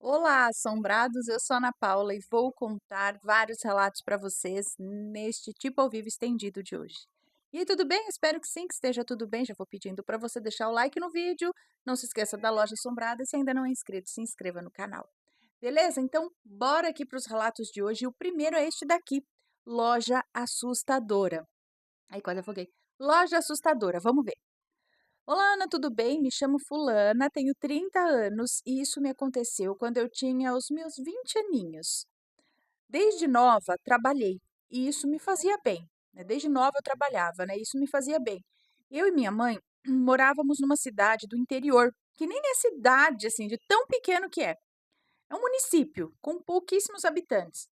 Olá, assombrados! Eu sou a Ana Paula e vou contar vários relatos para vocês neste tipo ao vivo estendido de hoje. E aí, tudo bem? Espero que sim, que esteja tudo bem. Já vou pedindo para você deixar o like no vídeo. Não se esqueça da loja assombrada. Se ainda não é inscrito, se inscreva no canal. Beleza? Então, bora aqui para os relatos de hoje. O primeiro é este daqui: Loja Assustadora. Aí, quase afoguei. Loja Assustadora, vamos ver. Olá, Ana, tudo bem? Me chamo Fulana, tenho 30 anos e isso me aconteceu quando eu tinha os meus 20 aninhos. Desde nova, trabalhei e isso me fazia bem, né? Desde nova eu trabalhava, né? Isso me fazia bem. Eu e minha mãe morávamos numa cidade do interior, que nem é cidade, assim, de tão pequeno que é. É um município com pouquíssimos habitantes.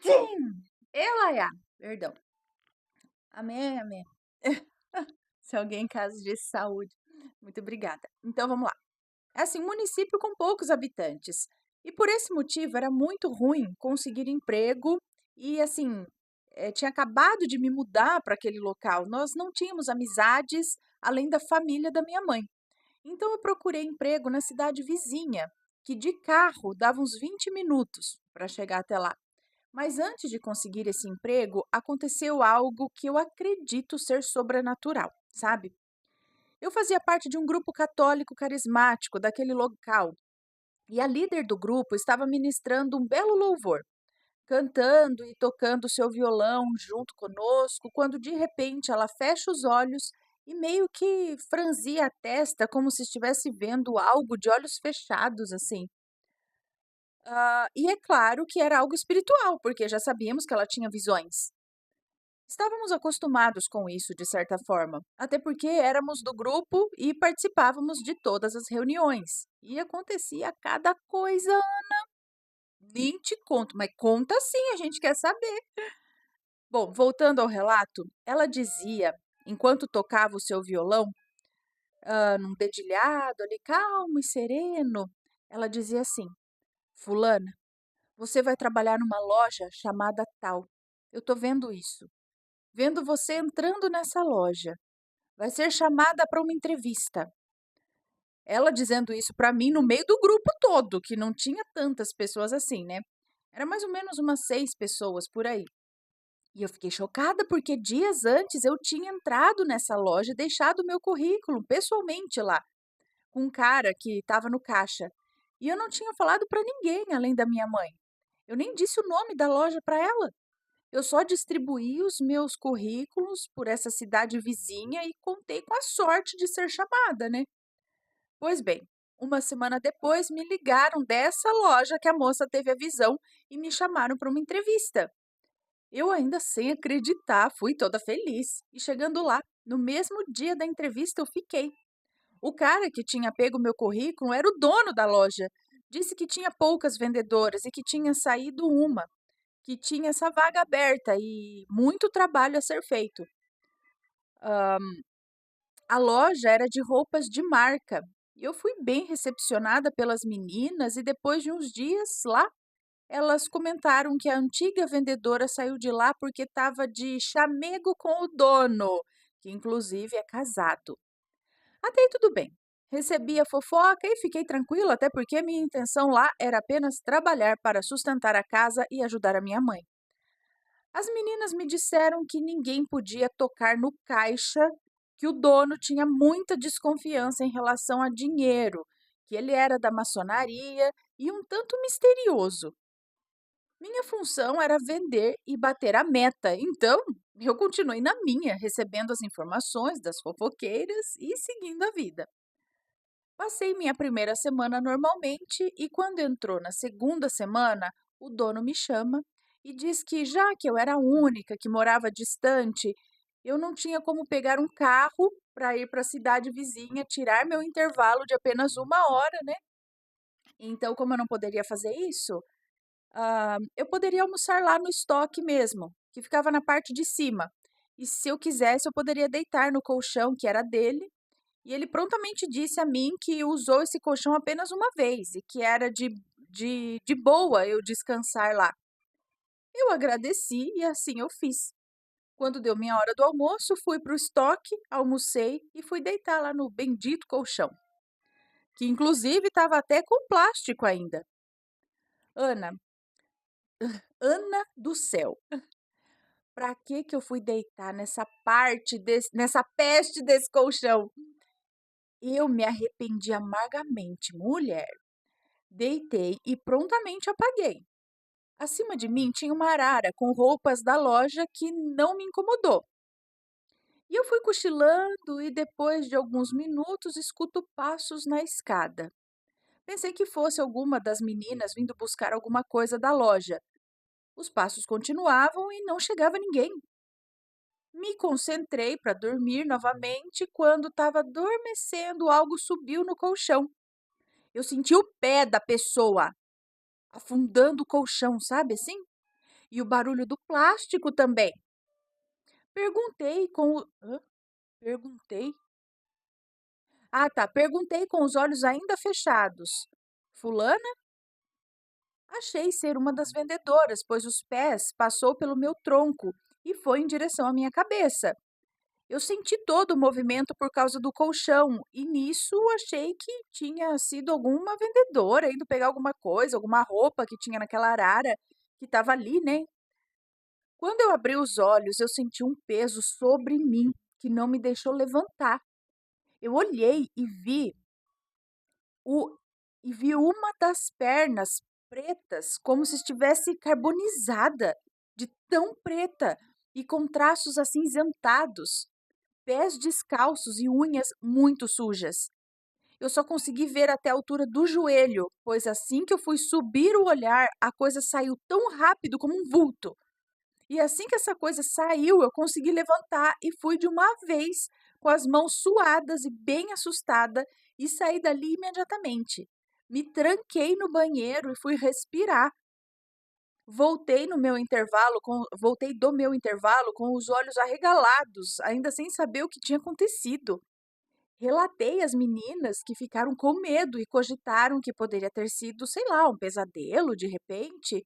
Sim, ela é, perdão. Amém, amém. Se alguém em caso de saúde. Muito obrigada. Então vamos lá. É assim, um município com poucos habitantes. E por esse motivo era muito ruim conseguir emprego e assim, tinha acabado de me mudar para aquele local. Nós não tínhamos amizades além da família da minha mãe. Então eu procurei emprego na cidade vizinha, que de carro dava uns 20 minutos para chegar até lá. Mas antes de conseguir esse emprego, aconteceu algo que eu acredito ser sobrenatural, sabe? Eu fazia parte de um grupo católico carismático daquele local e a líder do grupo estava ministrando um belo louvor, cantando e tocando seu violão junto conosco, quando de repente ela fecha os olhos e meio que franzia a testa como se estivesse vendo algo de olhos fechados, assim. E é claro que era algo espiritual, porque já sabíamos que ela tinha visões. Estávamos acostumados com isso, de certa forma, até porque éramos do grupo e participávamos de todas as reuniões. E acontecia cada coisa, nem te conto, mas conta sim, a gente quer saber. Bom, voltando ao relato, ela dizia, enquanto tocava o seu violão, num dedilhado ali, calmo e sereno, ela dizia assim: Fulana, você vai trabalhar numa loja chamada Tal. Eu tô vendo isso. Vendo você entrando nessa loja. Vai ser chamada para uma entrevista. Ela dizendo isso para mim no meio do grupo todo, que não tinha tantas pessoas assim, né? Era mais ou menos umas 6 pessoas por aí. E eu fiquei chocada porque dias antes eu tinha entrado nessa loja e deixado meu currículo pessoalmente lá, com um cara que estava no caixa. E eu não tinha falado para ninguém além da minha mãe. Eu nem disse o nome da loja para ela. Eu só distribuí os meus currículos por essa cidade vizinha e contei com a sorte de ser chamada, né? Pois bem, uma semana depois me ligaram dessa loja que a moça teve a visão e me chamaram para uma entrevista. Eu ainda sem acreditar, fui toda feliz. E chegando lá, no mesmo dia da entrevista eu fiquei. O cara que tinha pego meu currículo era o dono da loja. Disse que tinha poucas vendedoras e que tinha saído uma, que tinha essa vaga aberta e muito trabalho a ser feito. A loja era de roupas de marca. E eu fui bem recepcionada pelas meninas e depois de uns dias lá, elas comentaram que a antiga vendedora saiu de lá porque estava de chamego com o dono, que inclusive é casado. Até aí tudo bem. Recebi a fofoca e fiquei tranquila, até porque minha intenção lá era apenas trabalhar para sustentar a casa e ajudar a minha mãe. As meninas me disseram que ninguém podia tocar no caixa, que o dono tinha muita desconfiança em relação a dinheiro, que ele era da maçonaria e um tanto misterioso. Minha função era vender e bater a meta, então eu continuei na minha, recebendo as informações das fofoqueiras e seguindo a vida. Passei minha primeira semana normalmente e quando entrou na segunda semana, o dono me chama e diz que já que eu era a única que morava distante, eu não tinha como pegar um carro para ir para a cidade vizinha, tirar meu intervalo de apenas uma hora, né? Então, como eu não poderia fazer isso, eu poderia almoçar lá no estoque mesmo, que ficava na parte de cima. E se eu quisesse, eu poderia deitar no colchão que era dele e ele prontamente disse a mim que usou esse colchão apenas uma vez e que era de boa eu descansar lá. Eu agradeci e assim eu fiz. Quando deu minha hora do almoço, fui para o estoque, almocei e fui deitar lá no bendito colchão, que inclusive estava até com plástico ainda. Ana, Ana do céu, pra que eu fui deitar nessa peste desse colchão? Eu me arrependi amargamente, mulher. Deitei e prontamente apaguei. Acima de mim tinha uma arara com roupas da loja que não me incomodou. E eu fui cochilando e depois de alguns minutos escuto passos na escada. Pensei que fosse alguma das meninas vindo buscar alguma coisa da loja. Os passos continuavam e não chegava ninguém. Me concentrei para dormir novamente. Quando estava adormecendo, algo subiu no colchão. Eu senti o pé da pessoa afundando o colchão, sabe assim? E o barulho do plástico também. Perguntei com o... Hã? Perguntei? Ah, tá. Perguntei com os olhos ainda fechados. Fulana? Achei ser uma das vendedoras, pois os pés passou pelo meu tronco e foi em direção à minha cabeça. Eu senti todo o movimento por causa do colchão e nisso achei que tinha sido alguma vendedora indo pegar alguma coisa, alguma roupa que tinha naquela arara que estava ali, né? Quando eu abri os olhos, eu senti um peso sobre mim que não me deixou levantar. Eu olhei o, e vi uma das pernas pretas, como se estivesse carbonizada, de tão preta e com traços acinzentados, pés descalços e unhas muito sujas. Eu só consegui ver até a altura do joelho, pois assim que eu fui subir o olhar, a coisa saiu tão rápido como um vulto. E assim que essa coisa saiu, eu consegui levantar e fui de uma vez, com as mãos suadas e bem assustada, e saí dali imediatamente. Me tranquei no banheiro e fui respirar. Voltei do meu intervalo com os olhos arregalados, ainda sem saber o que tinha acontecido. Relatei às meninas que ficaram com medo e cogitaram que poderia ter sido, sei lá, um pesadelo de repente.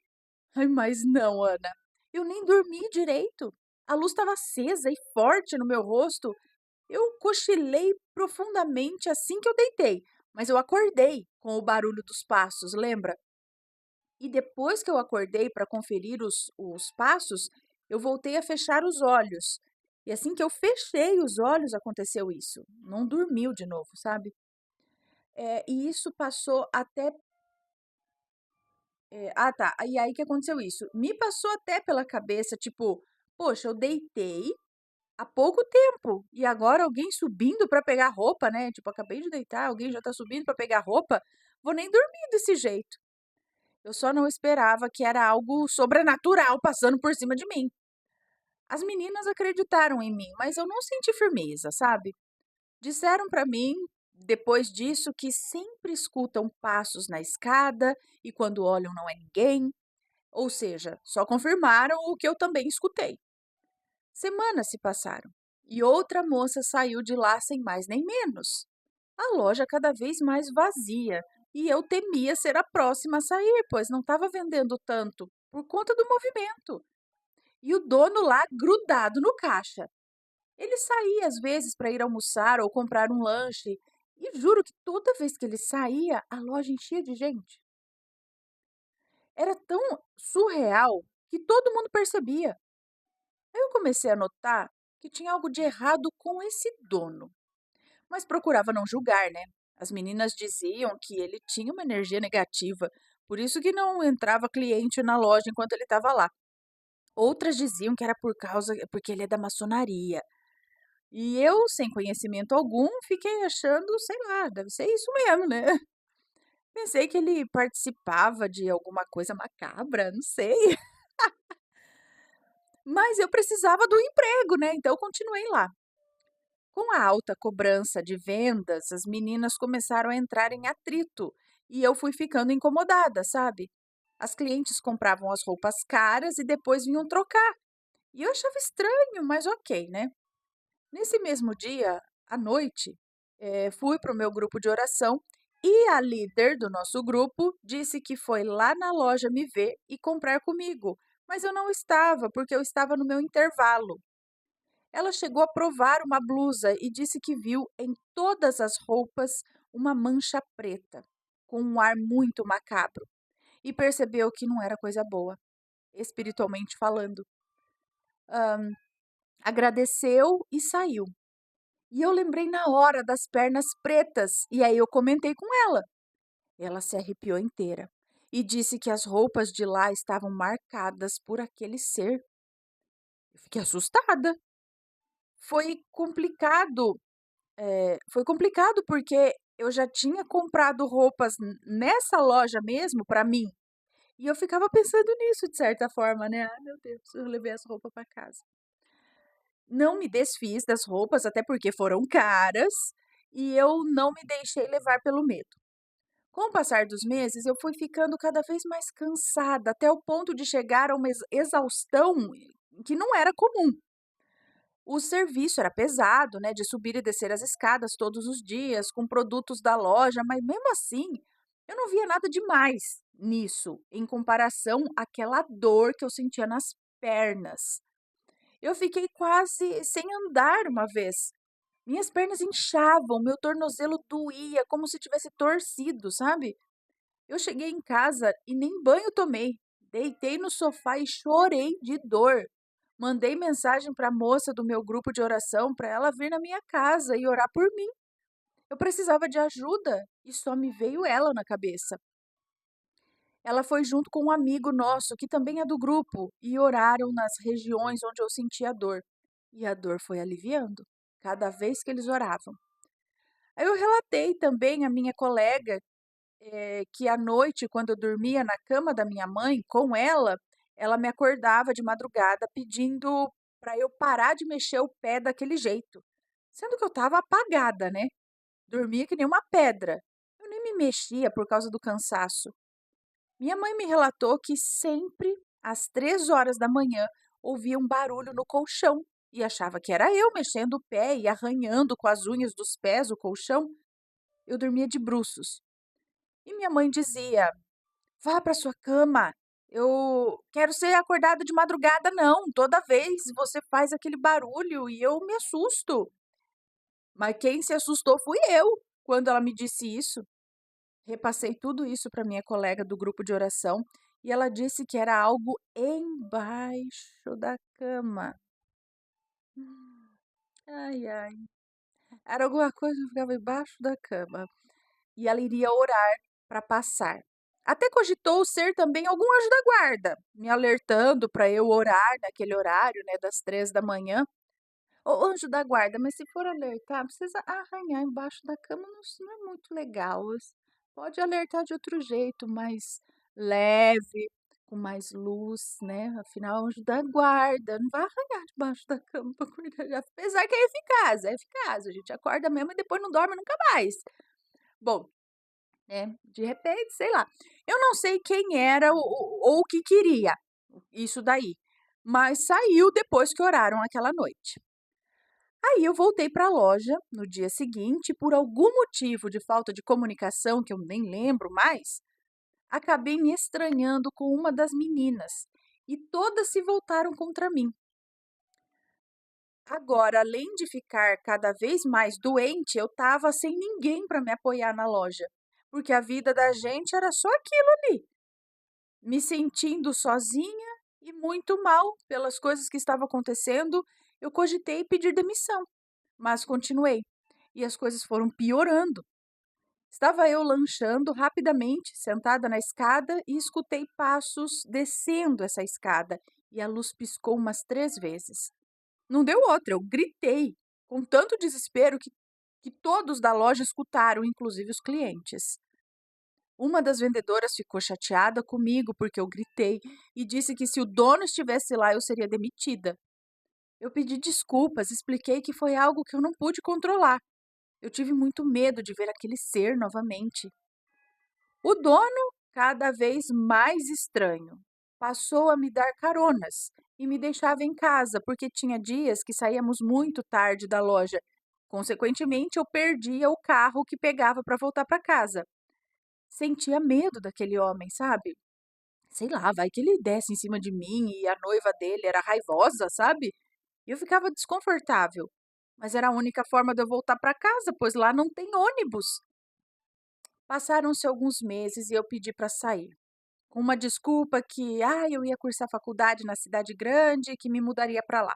Ai, mas não, Ana. Eu nem dormi direito. A luz estava acesa e forte no meu rosto. Eu cochilei profundamente assim que eu deitei, mas eu acordei com o barulho dos passos, lembra? E depois que eu acordei para conferir os passos, eu voltei a fechar os olhos. E assim que eu fechei os olhos, aconteceu isso. Não dormiu de novo, sabe? E isso passou até. Tá. E aí que aconteceu isso? Me passou até pela cabeça, tipo, poxa, eu deitei há pouco tempo e agora alguém subindo para pegar roupa, né? Tipo, acabei de deitar, alguém já tá subindo para pegar roupa. Vou nem dormir desse jeito. Eu só não esperava que era algo sobrenatural passando por cima de mim. As meninas acreditaram em mim, mas eu não senti firmeza, sabe? Disseram para mim, depois disso, que sempre escutam passos na escada e quando olham não é ninguém. Ou seja, só confirmaram o que eu também escutei. Semanas se passaram e outra moça saiu de lá sem mais nem menos. A loja cada vez mais vazia e eu temia ser a próxima a sair, pois não estava vendendo tanto por conta do movimento. E o dono lá grudado no caixa. Ele saía às vezes para ir almoçar ou comprar um lanche, e juro que toda vez que ele saía, a loja enchia de gente. Era tão surreal que todo mundo percebia. Aí eu comecei a notar que tinha algo de errado com esse dono, mas procurava não julgar, né? As meninas diziam que ele tinha uma energia negativa, por isso que não entrava cliente na loja enquanto ele estava lá. Outras diziam que era porque ele é da maçonaria. E eu, sem conhecimento algum, fiquei achando, sei lá, deve ser isso mesmo, né? Pensei que ele participava de alguma coisa macabra, não sei. Mas eu precisava do emprego, né? Então eu continuei lá. Com a alta cobrança de vendas, as meninas começaram a entrar em atrito e eu fui ficando incomodada, sabe? As clientes compravam as roupas caras e depois vinham trocar. E eu achava estranho, mas ok, né? Nesse mesmo dia, à noite, fui para o meu grupo de oração e a líder do nosso grupo disse que foi lá na loja me ver e comprar comigo, mas eu não estava, porque eu estava no meu intervalo. Ela chegou a provar uma blusa e disse que viu em todas as roupas uma mancha preta, com um ar muito macabro, e percebeu que não era coisa boa, espiritualmente falando. Agradeceu e saiu. E eu lembrei na hora das pernas pretas, e aí eu comentei com ela. Ela se arrepiou inteira e disse que as roupas de lá estavam marcadas por aquele ser. Eu fiquei assustada. Foi complicado, foi complicado porque eu já tinha comprado roupas nessa loja mesmo para mim, e eu ficava pensando nisso de certa forma, né? Ai, meu Deus, eu levei as roupas para casa. Não me desfiz das roupas, até porque foram caras, e eu não me deixei levar pelo medo. Com o passar dos meses, eu fui ficando cada vez mais cansada, até o ponto de chegar a uma exaustão que não era comum. O serviço era pesado, né, de subir e descer as escadas todos os dias, com produtos da loja, mas mesmo assim, eu não via nada demais nisso, em comparação àquela dor que eu sentia nas pernas. Eu fiquei quase sem andar uma vez. Minhas pernas inchavam, meu tornozelo doía, como se tivesse torcido, sabe? Eu cheguei em casa e nem banho tomei. Deitei no sofá e chorei de dor. Mandei mensagem para a moça do meu grupo de oração para ela vir na minha casa e orar por mim. Eu precisava de ajuda e só me veio ela na cabeça. Ela foi junto com um amigo nosso, que também é do grupo, e oraram nas regiões onde eu sentia dor. E a dor foi aliviando, cada vez que eles oravam. Aí eu relatei também à minha colega que à noite, quando eu dormia na cama da minha mãe com ela me acordava de madrugada pedindo para eu parar de mexer o pé daquele jeito, sendo que eu estava apagada, né? Dormia que nem uma pedra. Eu nem me mexia por causa do cansaço. Minha mãe me relatou que sempre, às 3 horas da manhã, ouvia um barulho no colchão e achava que era eu mexendo o pé e arranhando com as unhas dos pés o colchão. Eu dormia de bruços. E minha mãe dizia: "Vá para sua cama. Eu quero ser acordada de madrugada não. Toda vez você faz aquele barulho e eu me assusto". Mas quem se assustou fui eu, quando ela me disse isso. Repassei tudo isso para minha colega do grupo de oração e ela disse que era algo embaixo da cama. Ai, ai. Era alguma coisa que ficava embaixo da cama. E ela iria orar para passar. Até cogitou ser também algum anjo da guarda, me alertando para eu orar naquele horário, né, das 3 da manhã. Ô, anjo da guarda, mas se for alertar, precisa arranhar embaixo da cama, não, não é muito legal. Pode alertar de outro jeito, mais leve, com mais luz, né? Afinal, é anjo da guarda, não vai arranhar debaixo da cama para acordar. Apesar que é eficaz. A gente acorda mesmo e depois não dorme nunca mais. Bom, né, de repente, sei lá. Eu não sei quem era ou o que queria isso daí, mas saiu depois que oraram aquela noite. Aí eu voltei para a loja no dia seguinte, por algum motivo de falta de comunicação que eu nem lembro mais, acabei me estranhando com uma das meninas e todas se voltaram contra mim. Agora, além de ficar cada vez mais doente, eu estava sem ninguém para me apoiar na loja, porque a vida da gente era só aquilo ali. Me sentindo sozinha e muito mal pelas coisas que estavam acontecendo, eu cogitei pedir demissão, mas continuei. E as coisas foram piorando. Estava eu lanchando rapidamente, sentada na escada, e escutei passos descendo essa escada, e a luz piscou umas 3 vezes. Não deu outra, eu gritei, com tanto desespero que todos da loja escutaram, inclusive os clientes. Uma das vendedoras ficou chateada comigo porque eu gritei e disse que se o dono estivesse lá eu seria demitida. Eu pedi desculpas, expliquei que foi algo que eu não pude controlar. Eu tive muito medo de ver aquele ser novamente. O dono, cada vez mais estranho, passou a me dar caronas e me deixava em casa porque tinha dias que saíamos muito tarde da loja. Consequentemente, eu perdia o carro que pegava para voltar para casa. Sentia medo daquele homem, sabe? Sei lá, vai que ele desce em cima de mim e a noiva dele era raivosa, sabe? E eu ficava desconfortável. Mas era a única forma de eu voltar para casa, pois lá não tem ônibus. Passaram-se alguns meses e eu pedi para sair, com uma desculpa que eu ia cursar faculdade na cidade grande e que me mudaria para lá.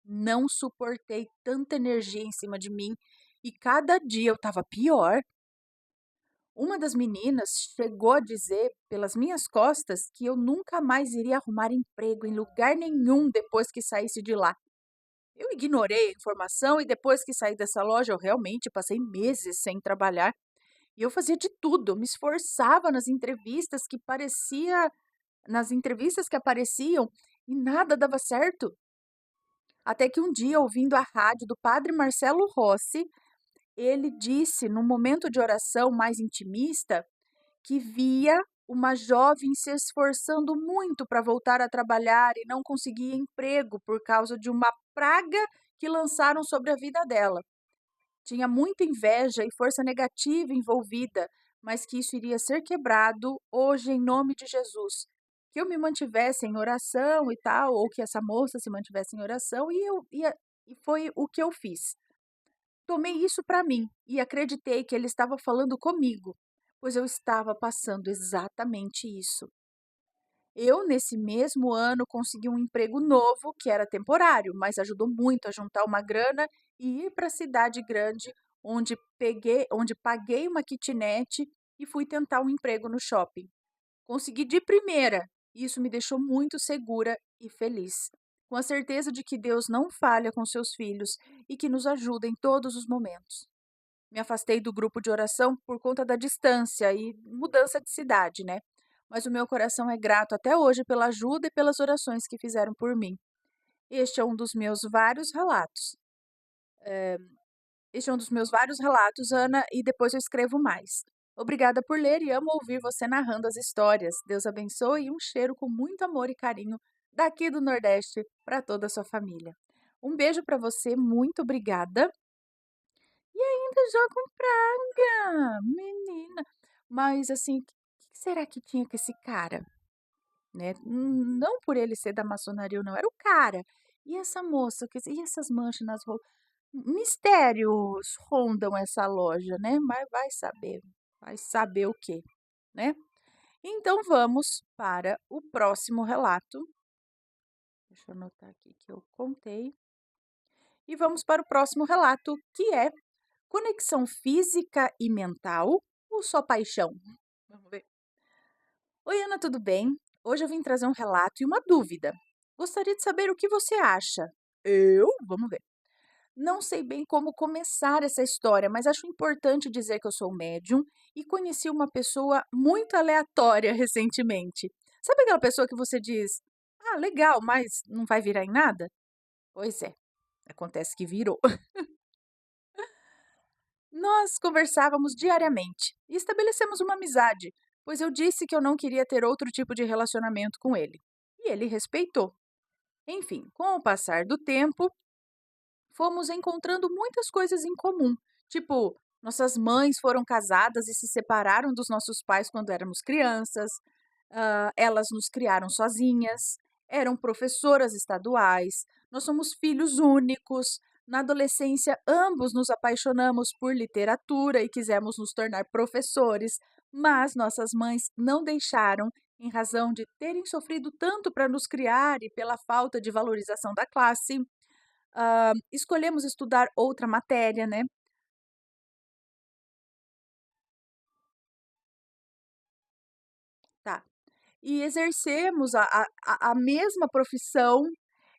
Não suportei tanta energia em cima de mim e cada dia eu estava pior. Uma das meninas chegou a dizer pelas minhas costas que eu nunca mais iria arrumar emprego em lugar nenhum depois que saísse de lá. Eu ignorei a informação e depois que saí dessa loja eu realmente passei meses sem trabalhar. E eu fazia de tudo, eu me esforçava nas entrevistas que apareciam e nada dava certo. Até que um dia, ouvindo a rádio do padre Marcelo Rossi, ele disse, num momento de oração mais intimista, que via uma jovem se esforçando muito para voltar a trabalhar e não conseguia emprego por causa de uma praga que lançaram sobre a vida dela. Tinha muita inveja e força negativa envolvida, mas que isso iria ser quebrado hoje em nome de Jesus. Que eu me mantivesse em oração e tal, ou que essa moça se mantivesse em oração, e foi o que eu fiz. Tomei isso para mim e acreditei que ele estava falando comigo, pois eu estava passando exatamente isso. Eu, nesse mesmo ano, consegui um emprego novo, que era temporário, mas ajudou muito a juntar uma grana e ir para a cidade grande, onde paguei uma kitnet e fui tentar um emprego no shopping. Consegui de primeira, e isso me deixou muito segura e feliz, com a certeza de que Deus não falha com seus filhos e que nos ajuda em todos os momentos. Me afastei do grupo de oração por conta da distância e mudança de cidade, né? Mas o meu coração é grato até hoje pela ajuda e pelas orações que fizeram por mim. Este é um dos meus vários relatos. Este é um dos meus vários relatos, Ana, e depois eu escrevo mais. Obrigada por ler e amo ouvir você narrando as histórias. Deus abençoe e um cheiro com muito amor e carinho daqui do Nordeste para toda a sua família. Um beijo para você, muito obrigada. E ainda jogam praga, menina. Mas assim, que será que tinha com esse cara, né? Não por ele ser da maçonaria ou não, era o cara. E essa moça, e essas manchas nas roupas? Mistérios rondam essa loja, né? Mas vai saber o quê, né? Então vamos para o próximo relato. Deixa eu anotar aqui que eu contei. E vamos para o próximo relato, que é conexão física e mental ou só paixão? Vamos ver. Oi, Ana, tudo bem? Hoje eu vim trazer um relato e uma dúvida. Gostaria de saber o que você acha. Eu? Vamos ver. Não sei bem como começar essa história, mas acho importante dizer que eu sou médium e conheci uma pessoa muito aleatória recentemente. Sabe aquela pessoa que você diz: "Ah, legal, mas não vai virar em nada?" Pois é, acontece que virou. Nós conversávamos diariamente e estabelecemos uma amizade, pois eu disse que eu não queria ter outro tipo de relacionamento com ele. E ele respeitou. Enfim, com o passar do tempo, fomos encontrando muitas coisas em comum. Tipo, nossas mães foram casadas e se separaram dos nossos pais quando éramos crianças, elas nos criaram sozinhas, eram professoras estaduais, nós somos filhos únicos. Na adolescência, ambos nos apaixonamos por literatura e quisemos nos tornar professores, mas nossas mães não deixaram, em razão de terem sofrido tanto para nos criar e pela falta de valorização da classe. Escolhemos estudar outra matéria, né, tá. E exercemos a mesma profissão,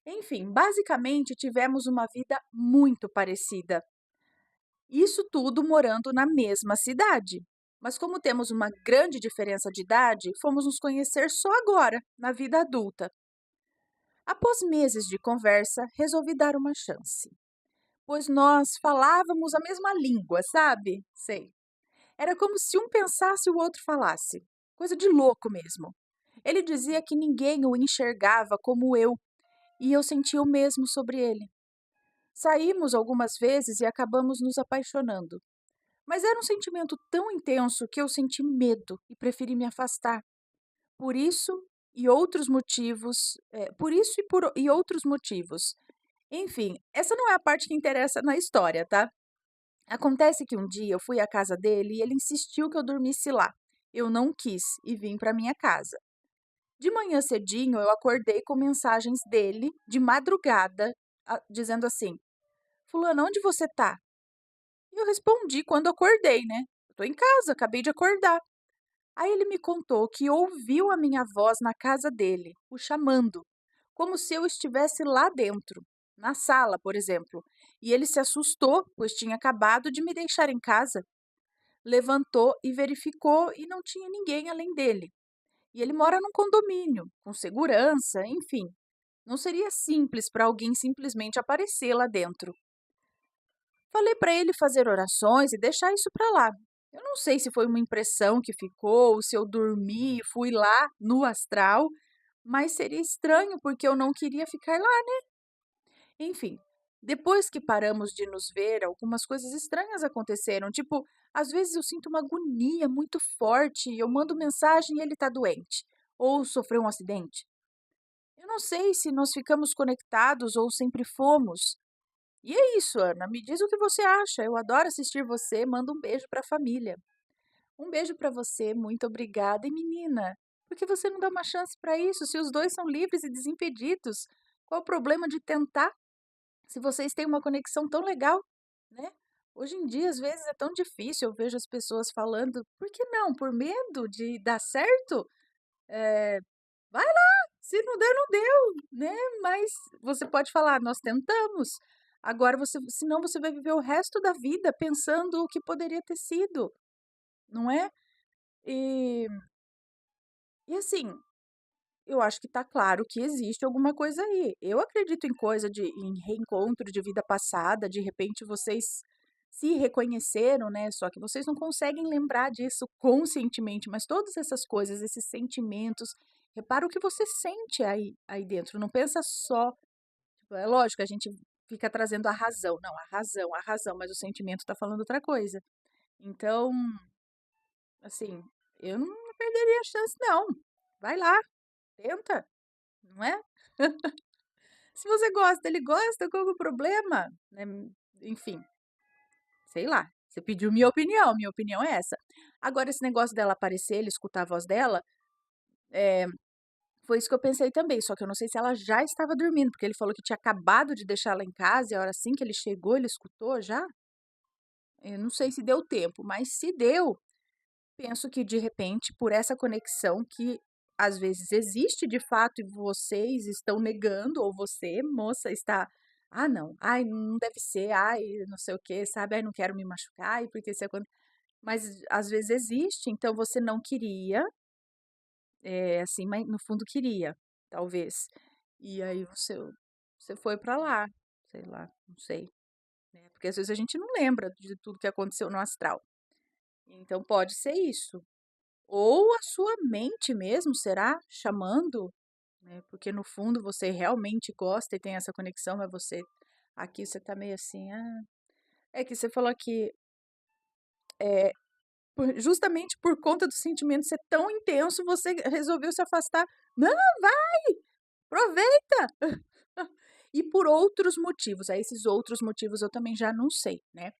enfim, basicamente tivemos uma vida muito parecida. Isso tudo morando na mesma cidade. Mas como temos uma grande diferença de idade, fomos nos conhecer só agora, na vida adulta. Após meses de conversa, resolvi dar uma chance, pois nós falávamos a mesma língua, sabe? Sei. Era como se um pensasse e o outro falasse. Coisa de louco mesmo. Ele dizia que ninguém o enxergava como eu, e eu sentia o mesmo sobre ele. Saímos algumas vezes e acabamos nos apaixonando. Mas era um sentimento tão intenso que eu senti medo e preferi me afastar. Por isso e outros motivos, por isso e outros motivos. Enfim, essa não é a parte que interessa na história, tá? Acontece que um dia eu fui à casa dele e ele insistiu que eu dormisse lá. Eu não quis e vim para minha casa. De manhã cedinho, eu acordei com mensagens dele de madrugada, dizendo assim: Fulano, onde você tá? E eu respondi quando acordei, né? Eu tô em casa, acabei de acordar. Aí ele me contou que ouviu a minha voz na casa dele, o chamando, como se eu estivesse lá dentro, na sala, por exemplo. E ele se assustou, pois tinha acabado de me deixar em casa. Levantou e verificou e não tinha ninguém além dele. E ele mora num condomínio, com segurança, enfim. Não seria simples para alguém simplesmente aparecer lá dentro. Falei para ele fazer orações e deixar isso para lá. Eu não sei se foi uma impressão que ficou, ou se eu dormi e fui lá no astral, mas seria estranho porque eu não queria ficar lá. Enfim, depois que paramos de nos ver, algumas coisas estranhas aconteceram. Tipo, às vezes eu sinto uma agonia muito forte e eu mando mensagem e ele está doente, ou sofreu um acidente. Eu não sei se nós ficamos conectados ou sempre fomos. E é isso, Ana. Me diz o que você acha. Eu adoro assistir você. Manda um beijo para a família. Um beijo para você. Muito obrigada. E menina, por que você não dá uma chance para isso? Se os dois são livres e desimpedidos, qual o problema de tentar? Se vocês têm uma conexão tão legal, né? Hoje em dia, às vezes, é tão difícil. Eu vejo as pessoas falando, por que não? Por medo de dar certo? Eh, Vai lá, se não der, não deu, né? Mas você pode falar, nós tentamos. Agora você, senão você vai viver o resto da vida pensando o que poderia ter sido, não é? E, e assim, eu acho que está claro que existe alguma coisa aí. Eu acredito em coisa em reencontro de vida passada, de repente vocês se reconheceram, né? Só que vocês não conseguem lembrar disso conscientemente, mas todas essas coisas, esses sentimentos, repara o que você sente aí dentro. Não pensa só, tipo, é lógico, a gente fica trazendo a razão. Não, a razão, mas o sentimento está falando outra coisa. Então, assim, eu não perderia a chance, não. Vai lá, tenta, não é? Se você gosta, ele gosta, qual que é o problema? Né? Enfim, sei lá. Você pediu minha opinião é essa. Agora, esse negócio dela aparecer, ele escutar a voz dela, foi isso que eu pensei também, só que eu não sei se ela já estava dormindo, porque ele falou que tinha acabado de deixar ela em casa e a hora assim que ele chegou, ele escutou já. Eu não sei se deu tempo, mas se deu, penso que de repente, por essa conexão que às vezes existe de fato e vocês estão negando, ou você, moça, está, ah, não, ai, não deve ser, ai, não sei o quê, sabe, ai, não quero me machucar, ai, porque se acontece. Mas às vezes existe, então você não queria, assim, mas no fundo queria, talvez. E aí você foi pra lá, sei lá, não sei, né? Porque às vezes a gente não lembra de tudo que aconteceu no astral. Então pode ser isso. Ou a sua mente mesmo, será? Chamando, né? Porque no fundo você realmente gosta e tem essa conexão, mas você aqui você tá meio assim, ah, é que você falou que justamente por conta do sentimento ser tão intenso, você resolveu se afastar. Não, vai, aproveita. E por outros motivos, aí esses outros motivos eu também já não sei, né?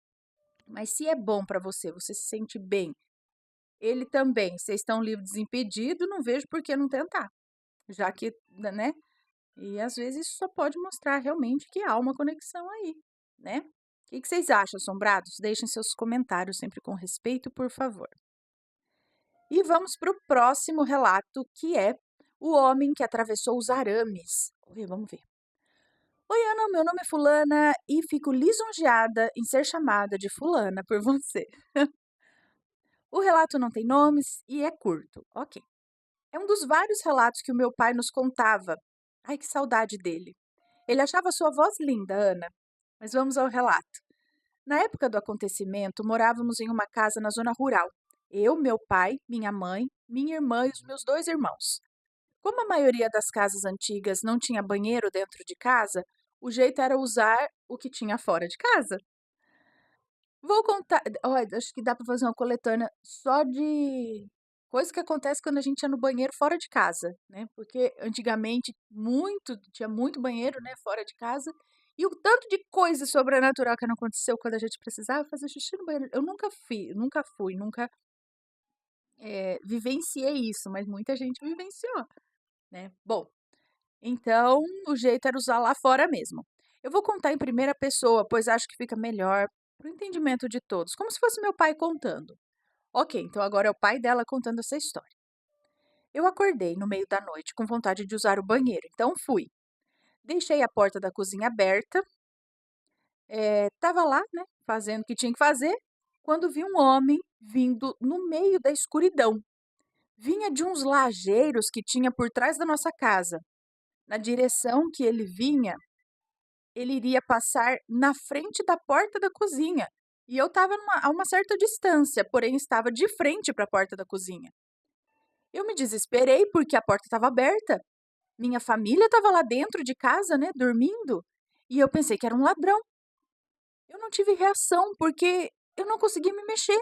Mas se é bom pra você, você se sente bem, ele também, vocês estão livres, desimpedidos, não vejo por que não tentar. Já que, né? E às vezes isso só pode mostrar realmente que há uma conexão aí, né? O que vocês acham, assombrados? Deixem seus comentários sempre com respeito, por favor. E vamos para o próximo relato, que é o homem que atravessou os arames. Oi, vamos ver. Oi, Ana, meu nome é Fulana e fico lisonjeada em ser chamada de Fulana por você. O relato não tem nomes e é curto. Ok. É um dos vários relatos que o meu pai nos contava. Ai, que saudade dele. Ele achava sua voz linda, Ana. Mas vamos ao relato. Na época do acontecimento, morávamos em uma casa na zona rural. Eu, meu pai, minha mãe, minha irmã e os meus dois irmãos. Como a maioria das casas antigas não tinha banheiro dentro de casa, o jeito era usar o que tinha fora de casa. Vou contar. Olha, acho que dá para fazer uma coletânea só de coisa que acontece quando a gente ia no banheiro fora de casa, né? Porque antigamente tinha muito banheiro, né, fora de casa. E o tanto de coisa sobrenatural que não aconteceu quando a gente precisava fazer xixi no banheiro. Eu nunca vivenciei isso, mas muita gente vivenciou, né. Bom, então o jeito era usar lá fora mesmo. Eu vou contar em primeira pessoa, pois acho que fica melhor para o entendimento de todos, como se fosse meu pai contando. Ok, então agora é o pai dela contando essa história. Eu acordei no meio da noite com vontade de usar o banheiro, então fui. Deixei a porta da cozinha aberta, estava lá, né, fazendo o que tinha que fazer, quando vi um homem vindo no meio da escuridão. Vinha de uns lajeiros que tinha por trás da nossa casa. Na direção que ele vinha, ele iria passar na frente da porta da cozinha. E eu estava a uma certa distância, porém estava de frente para a porta da cozinha. Eu me desesperei porque a porta estava aberta. Minha família estava lá dentro de casa, né, dormindo. E eu pensei que era um ladrão. Eu não tive reação porque eu não conseguia me mexer.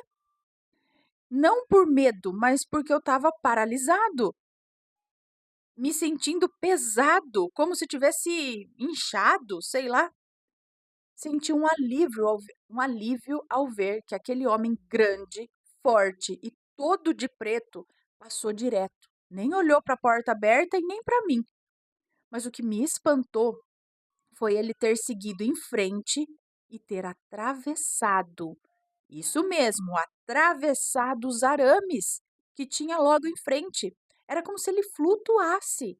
Não por medo, mas porque eu estava paralisado, me sentindo pesado, como se tivesse inchado, sei lá. Senti um alívio ao ver que aquele homem grande, forte e todo de preto passou direto. Nem olhou para a porta aberta e nem para mim. Mas o que me espantou foi ele ter seguido em frente e ter atravessado. Isso mesmo, atravessado os arames que tinha logo em frente. Era como se ele flutuasse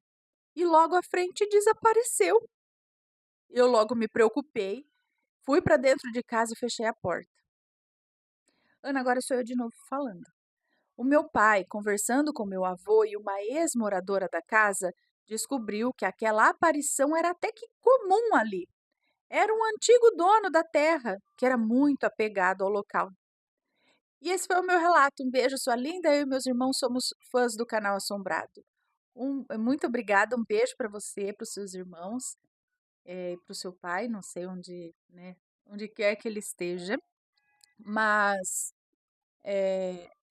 e logo à frente desapareceu. Eu logo me preocupei, fui para dentro de casa e fechei a porta. Ana, agora sou eu de novo falando. O meu pai, conversando com meu avô e uma ex-moradora da casa, descobriu que aquela aparição era até que comum ali. Era um antigo dono da terra, que era muito apegado ao local. E esse foi o meu relato. Um beijo, sua linda. Eu e meus irmãos somos fãs do canal Assombrado. Muito obrigada, um beijo para você, para os seus irmãos, para o seu pai, não sei onde, né, onde quer que ele esteja, mas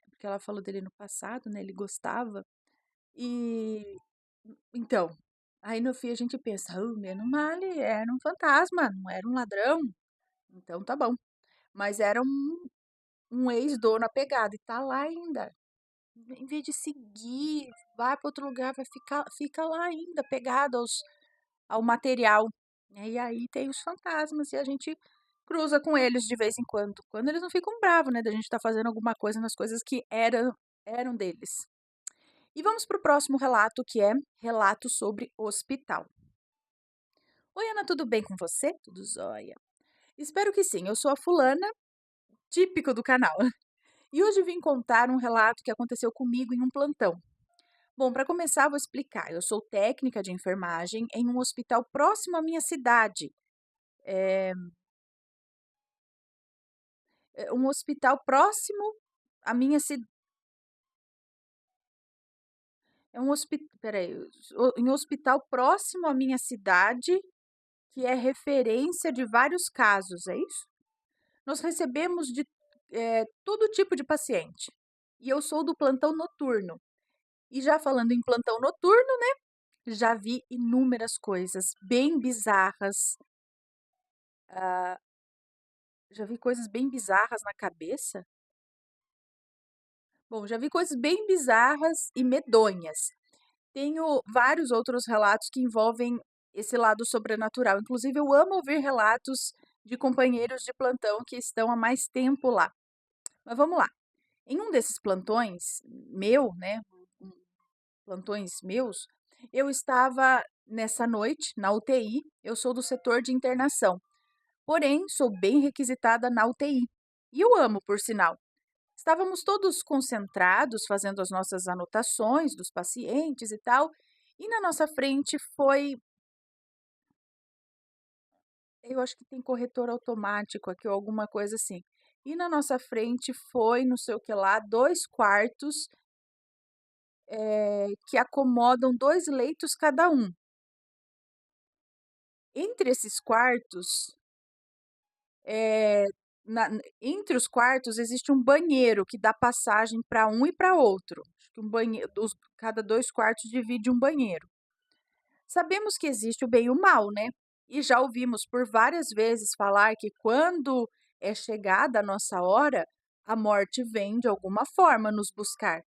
porque ela falou dele no passado, né? Ele gostava. E então, aí no fim a gente pensa, menos mal, ele era um fantasma, não era um ladrão. Então tá bom. Mas era um ex-dono apegado e tá lá ainda. Em vez de seguir, vai para outro lugar, fica lá ainda, pegado ao material, né. E aí tem os fantasmas e a gente cruza com eles de vez em quando eles não ficam bravos, né, da gente estar fazendo alguma coisa nas coisas que eram deles. E vamos para o próximo relato, que é relato sobre hospital. "Oi, Ana, tudo bem com você? Tudo jóia. Espero que sim, eu sou a fulana, típico do canal, e hoje vim contar um relato que aconteceu comigo em um plantão. Bom, para começar, vou explicar. Eu sou técnica de enfermagem em um hospital próximo à minha cidade. É, é um hospital próximo à minha cidade. É um hospital. Peraí, em um hospital próximo à minha cidade, que é referência de vários casos, é isso? Nós recebemos de todo tipo de paciente. E eu sou do plantão noturno. E já falando em plantão noturno, já vi inúmeras coisas bem bizarras. Já vi coisas bem bizarras na cabeça. Bom, já vi coisas bem bizarras e medonhas. Tenho vários outros relatos que envolvem esse lado sobrenatural. Inclusive, eu amo ouvir relatos de companheiros de plantão que estão há mais tempo lá. Mas vamos lá. Em um desses plantões né, plantões meus, eu estava nessa noite na UTI. Eu sou do setor de internação, porém sou bem requisitada na UTI. E eu amo, por sinal. Estávamos todos concentrados, fazendo as nossas anotações dos pacientes e tal, e na nossa frente foi, eu acho que tem corretor automático aqui ou alguma coisa assim. E na nossa frente foi, não sei o que lá, 2 quartos, que acomodam 2 leitos cada um. Entre esses quartos, eh, entre os quartos existe um banheiro que dá passagem para um e para outro. Acho que um banheiro, cada 2 quartos divide um banheiro. Sabemos que existe o bem e o mal, né? E já ouvimos por várias vezes falar que quando é chegada a nossa hora, a morte vem de alguma forma nos buscar.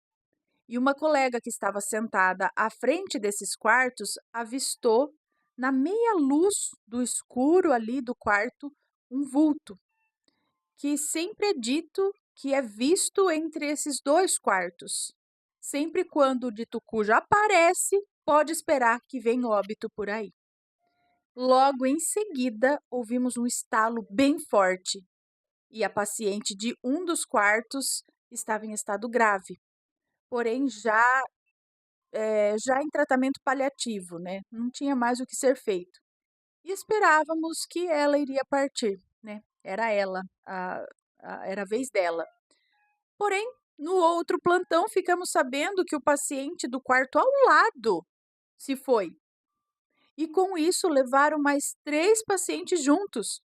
E uma colega que estava sentada à frente desses quartos avistou, na meia luz do escuro ali do quarto, um vulto, que sempre é dito que é visto entre esses dois quartos. Sempre quando o dito cujo aparece, pode esperar que vem óbito por aí. Logo em seguida, ouvimos um estalo bem forte e a paciente de um dos quartos estava em estado grave, porém já em tratamento paliativo, né? Não tinha mais o que ser feito. E esperávamos que ela iria partir, né? Era ela, era a vez dela. Porém, no outro plantão, ficamos sabendo que o paciente do quarto ao lado se foi. E com isso levaram mais 3 pacientes juntos.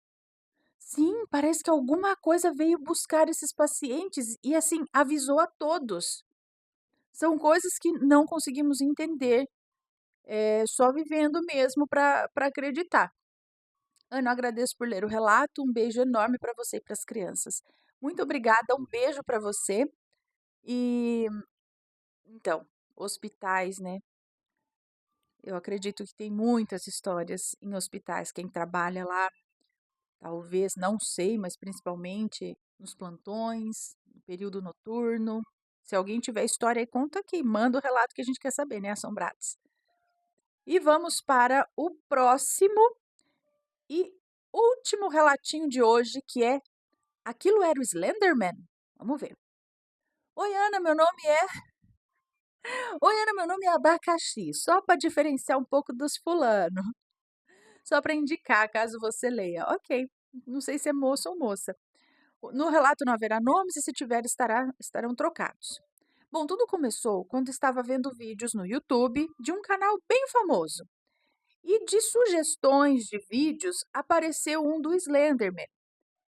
Sim, parece que alguma coisa veio buscar esses pacientes e assim avisou a todos. São coisas que não conseguimos entender, só vivendo mesmo para acreditar. Ana, eu agradeço por ler o relato. Um beijo enorme para você e para as crianças. Muito obrigada, um beijo para você. E então, hospitais, né? Eu acredito que tem muitas histórias em hospitais. Quem trabalha lá, talvez, não sei, mas principalmente nos plantões, no período noturno. Se alguém tiver história aí, conta aqui, manda o relato que a gente quer saber, né, assombrados? E vamos para o próximo e último relatinho de hoje, que é Aquilo era o Slenderman? Vamos ver. Oi, Ana, meu nome é. Oi, Ana, meu nome é Abacaxi, só para diferenciar um pouco dos fulano, só para indicar caso você leia. Ok, não sei se é moço ou moça. No relato não haverá nomes e se tiver estarão trocados. Bom, tudo começou quando estava vendo vídeos no YouTube de um canal bem famoso. E de sugestões de vídeos apareceu um do Slenderman.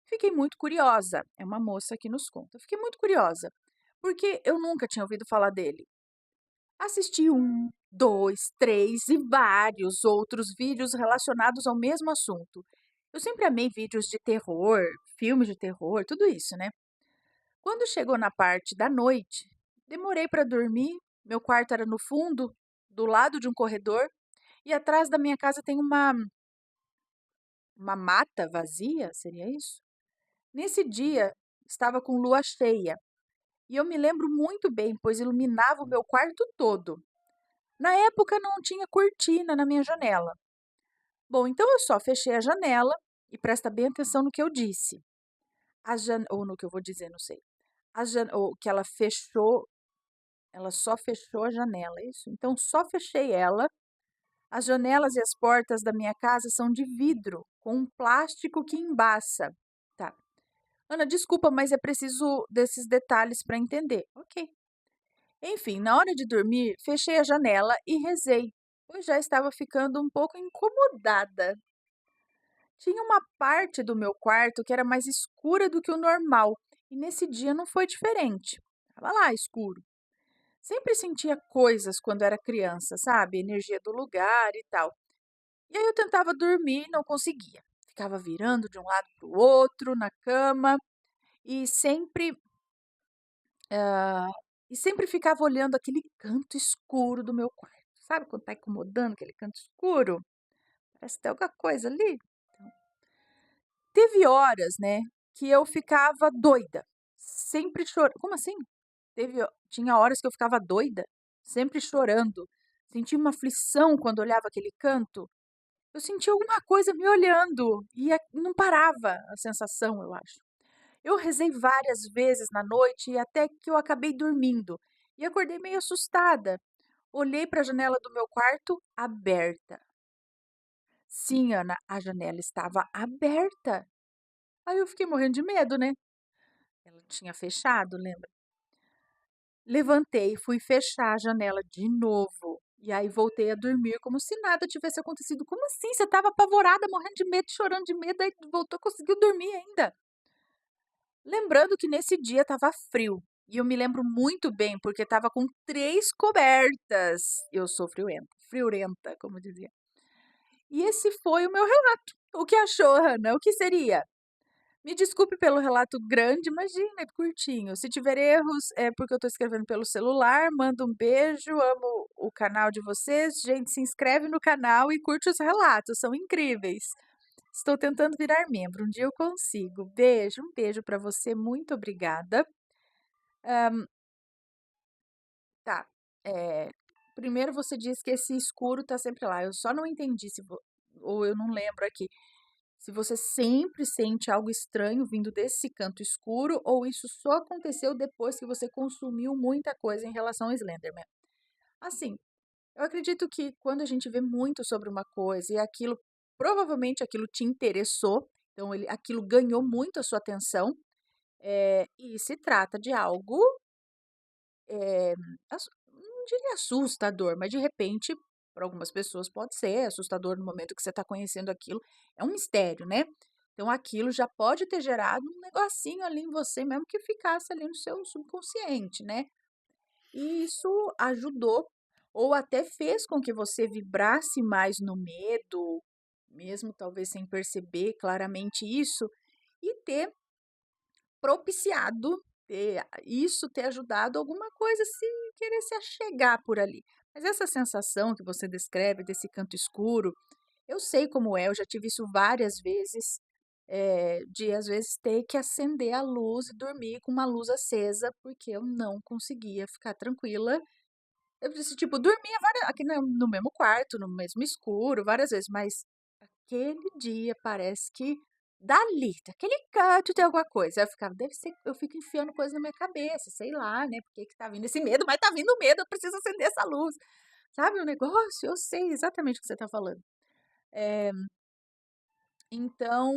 Fiquei muito curiosa. É uma moça que nos conta. Fiquei muito curiosa, porque eu nunca tinha ouvido falar dele. Assisti um, dois, três e vários outros vídeos relacionados ao mesmo assunto. Eu sempre amei vídeos de terror, filmes de terror, tudo isso, né? Quando chegou na parte da noite, demorei para dormir. Meu quarto era no fundo, do lado de um corredor, e atrás da minha casa tem uma mata vazia, seria isso? Nesse dia, estava com lua cheia, e eu me lembro muito bem, pois iluminava o meu quarto todo. Na época não tinha cortina na minha janela. Bom, então eu só fechei a janela e presta bem atenção no que eu disse. Ou no que eu vou dizer, não sei. Ou que ela fechou, ela só fechou a janela, é isso? Então só fechei ela. As janelas e as portas da minha casa são de vidro, com um plástico que embaça. Tá. Ana, desculpa, mas é preciso desses detalhes para entender. Ok. Enfim, na hora de dormir, fechei a janela e rezei, pois já estava ficando um pouco incomodada. Tinha uma parte do meu quarto que era mais escura do que o normal, e nesse dia não foi diferente. Estava lá escuro. Sempre sentia coisas quando era criança, sabe? Energia do lugar e tal. E aí eu tentava dormir e não conseguia. Ficava virando de um lado para o outro na cama e sempre ah, sempre ficava olhando aquele canto escuro do meu quarto. Sabe quando tá incomodando aquele canto escuro? Parece que tem alguma coisa ali. Teve horas, né, que eu ficava doida, sempre chorando. Como assim? Tinha horas que eu ficava doida, sempre chorando. Sentia uma aflição quando olhava aquele canto. Eu sentia alguma coisa me olhando e não parava a sensação, eu acho. Eu rezei várias vezes na noite e até que eu acabei dormindo. E acordei meio assustada. Olhei para a janela do meu quarto aberta. Sim, Ana, a janela estava aberta. Aí eu fiquei morrendo de medo, né? Ela tinha fechado, lembra? Levantei, fui fechar a janela de novo. E aí voltei a dormir como se nada tivesse acontecido. Como assim? Você estava apavorada, morrendo de medo, chorando de medo, aí voltou, conseguiu dormir ainda. Lembrando que nesse dia estava frio. E eu me lembro muito bem, porque estava com 3 cobertas. Eu sou friorenta, como dizia. E esse foi o meu relato. O que achou, Hannah? O que seria? Me desculpe pelo relato grande, imagina, é curtinho. Se tiver erros, é porque eu estou escrevendo pelo celular. Mando um beijo, amo o canal de vocês. Gente, se inscreve no canal e curte os relatos, são incríveis. Estou tentando virar membro, um dia eu consigo. Beijo, um beijo para você, muito obrigada. Tá, eh, primeiro você disse que esse escuro tá sempre lá, eu só não entendi se vo ou eu não lembro aqui, se você sempre sente algo estranho vindo desse canto escuro ou isso só aconteceu depois que você consumiu muita coisa em relação ao Slenderman. Assim, eu acredito que quando a gente vê muito sobre uma coisa e aquilo provavelmente aquilo te interessou, então aquilo ganhou muito a sua atenção, e se trata de algo não diria assustador, mas de repente, para algumas pessoas pode ser assustador no momento que você está conhecendo aquilo, é um mistério, né. Então aquilo já pode ter gerado um negocinho ali em você mesmo que ficasse ali no seu subconsciente, né. E isso ajudou ou até fez com que você vibrasse mais no medo, mesmo talvez sem perceber claramente isso, e ter propiciado isso ter ajudado alguma coisa se querer se achegar por ali. Mas essa sensação que você descreve desse canto escuro, eu sei como é, eu já tive isso várias vezes, de às vezes ter que acender a luz e dormir com uma luz acesa, porque eu não conseguia ficar tranquila. Eu disse, tipo, dormia aqui no mesmo quarto, no mesmo escuro, várias vezes, mas aquele dia parece que dali, daquele canto tem alguma coisa. Aí eu ficava: "Deve ser", eu fico enfiando coisa na minha cabeça, sei lá, né, por que que tá vindo esse medo, mas tá vindo medo, eu preciso acender essa luz. Sabe o negócio? Eu sei exatamente o que você tá falando. Eh, então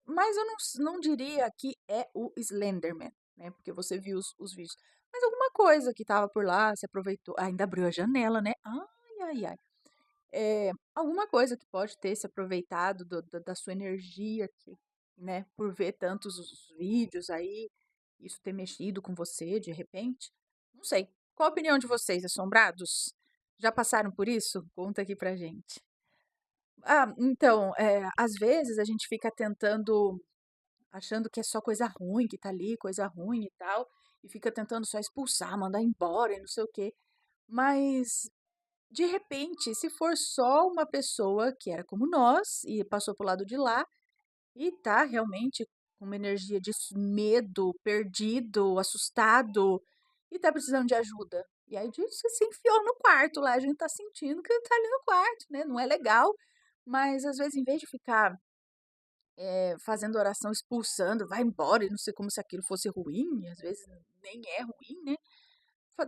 mas eu não diria que é o Slenderman, né, porque você viu os vídeos, mas alguma coisa que estava por lá, se aproveitou ainda abriu a janela, né. Ai, ai, ai. Alguma coisa que pode ter se aproveitado da sua energia que, né, por ver tantos os vídeos aí, isso ter mexido com você de repente, não sei. Qual a opinião de vocês, assombrados? Já passaram por isso? Conta aqui pra gente. Ah, então, às vezes a gente fica tentando achando que é só coisa ruim que tá ali, coisa ruim e tal, e fica tentando só expulsar, mandar embora e não sei o quê. Mas de repente, se for só uma pessoa que era como nós e passou para o lado de lá e tá realmente com uma energia de medo, perdido, assustado e tá precisando de ajuda. E aí disso se enfiou no quarto lá, a gente tá sentindo que ele tá ali no quarto, né? Não é legal, mas às vezes em vez de ficar fazendo oração expulsando, vai embora, e não sei como se aquilo fosse ruim, e às vezes nem é ruim, né?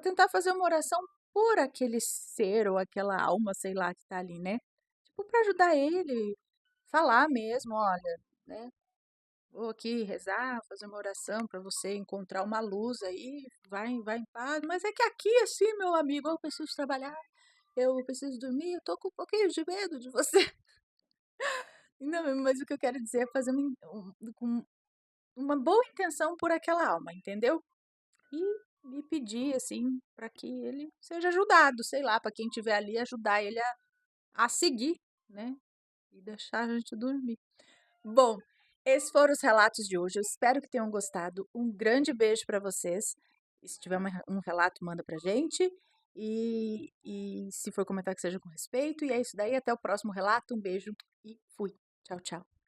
Tentar fazer uma oração por aquele ser ou aquela alma, sei lá, que tá ali, né. Tipo, para ajudar ele, falar mesmo: "Olha, né, vou aqui rezar, fazer uma oração para você encontrar uma luz aí, vai em paz, mas é que aqui, assim, meu amigo, eu preciso trabalhar, eu preciso dormir, eu tô com um pouquinho de medo de você". Não, mas o que eu quero dizer é fazer com uma boa intenção por aquela alma, entendeu? E pedir, assim, para que ele seja ajudado, sei lá, para quem estiver ali, ajudar ele a seguir, né, e deixar a gente dormir. Bom, esses foram os relatos de hoje, eu espero que tenham gostado. Um grande beijo para vocês. E se tiver um relato, manda pra gente. E se for comentar que seja com respeito. E é isso daí, até o próximo relato. Um beijo e fui. Tchau, tchau.